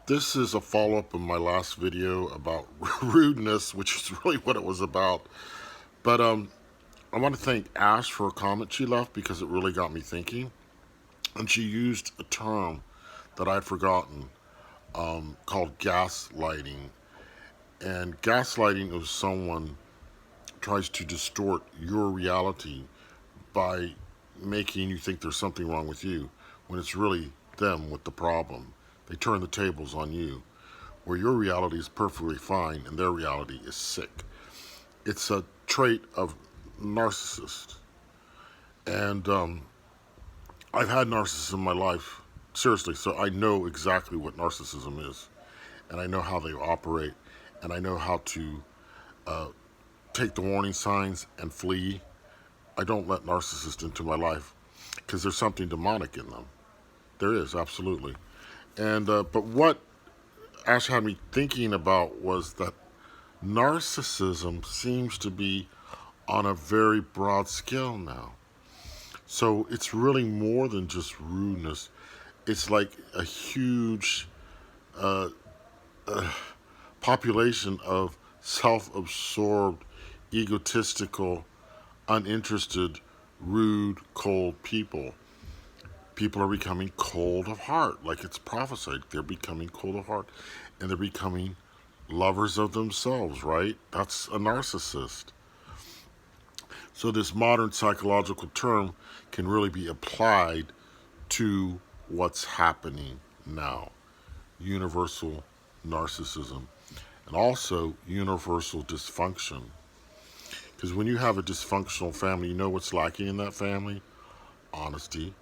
This is a follow-up of my last video about rudeness, which is really what it was about. But I want to thank Ash for a comment she left because it really got me thinking. And she used a term that I'd forgotten called gaslighting. And gaslighting is someone tries to distort your reality by making you think there's something wrong with you when it's really them with the problem. They turn the tables on you, where your reality is perfectly fine and their reality is sick. It's a trait of narcissists. And I've had narcissists in my life, seriously, so I know exactly what narcissism is. And I know how they operate, and I know how to take the warning signs and flee. I don't let narcissists into my life because there's something demonic in them. There is, absolutely. And but what Ash had me thinking about was that narcissism seems to be on a very broad scale now. So it's really more than just rudeness. It's like a huge population of self-absorbed, egotistical, uninterested, rude, cold people. People are becoming cold of heart, like it's prophesied. They're becoming cold of heart, and they're becoming lovers of themselves, right? That's a narcissist. So this modern psychological term can really be applied to what's happening now. Universal narcissism, and also universal dysfunction. Because when you have a dysfunctional family, you know what's lacking in that family? Honesty.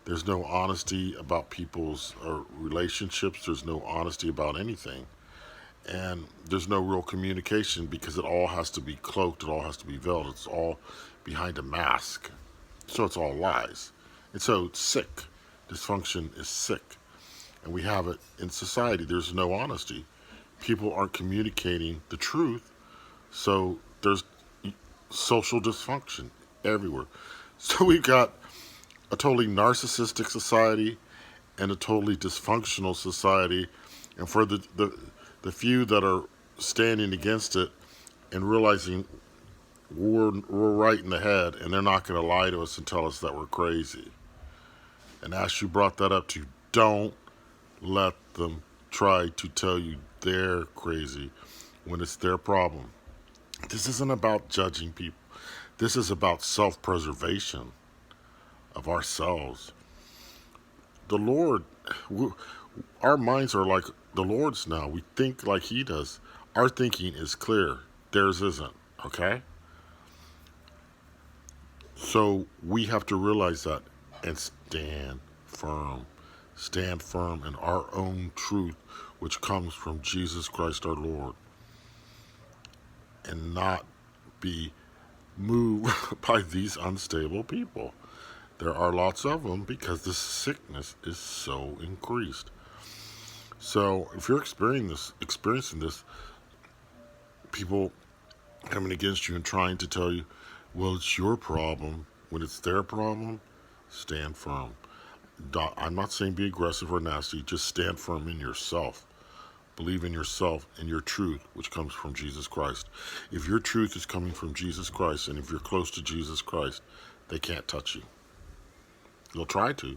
There's no honesty about people's relationships. There's no honesty about anything. And there's no real communication because it all has to be cloaked. It all has to be veiled. It's all behind a mask. So it's all lies. And so it's sick. Dysfunction is sick. And we have it in society. There's no honesty. People aren't communicating the truth. So there's social dysfunction everywhere. So we've got a totally narcissistic society and a totally dysfunctional society. And for the few that are standing against it and realizing we're right in the head and they're not going to lie to us and tell us that we're crazy. And as you brought that up too, don't let them try to tell you they're crazy when it's their problem. This isn't about judging people. This is about self-preservation of ourselves. The Lord, our minds are like the Lord's now. We think like He does. Our thinking is clear. Theirs isn't, okay? So we have to realize that and stand firm. Stand firm in our own truth, which comes from Jesus Christ our Lord. And not be moved by these unstable people. There are lots of them because the sickness is so increased. So if you're experiencing this, people coming against you and trying to tell you, well, it's your problem when it's their problem, stand firm. I'm not saying be aggressive or nasty, just stand firm in yourself. Believe in yourself and your truth, which comes from Jesus Christ. If your truth is coming from Jesus Christ, and if you're close to Jesus Christ, they can't touch you. They'll try to,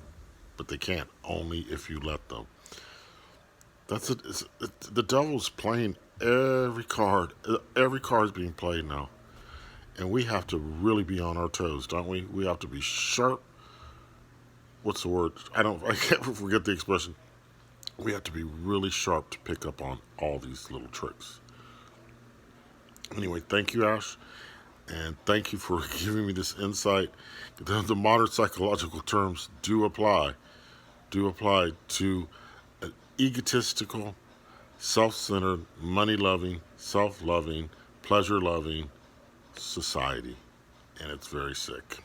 but they can't, only if you let them. That's it. The devil's playing every card. Every card is being played now. And we have to really be on our toes, don't we? We have to be sharp. What's the word? I can't forget the expression. We have to be really sharp to pick up on all these little tricks. Anyway, thank you, Ash. And thank you for giving me this insight. The modern psychological terms do apply to an egotistical, self-centered, money-loving, self-loving, pleasure-loving society. And it's very sick.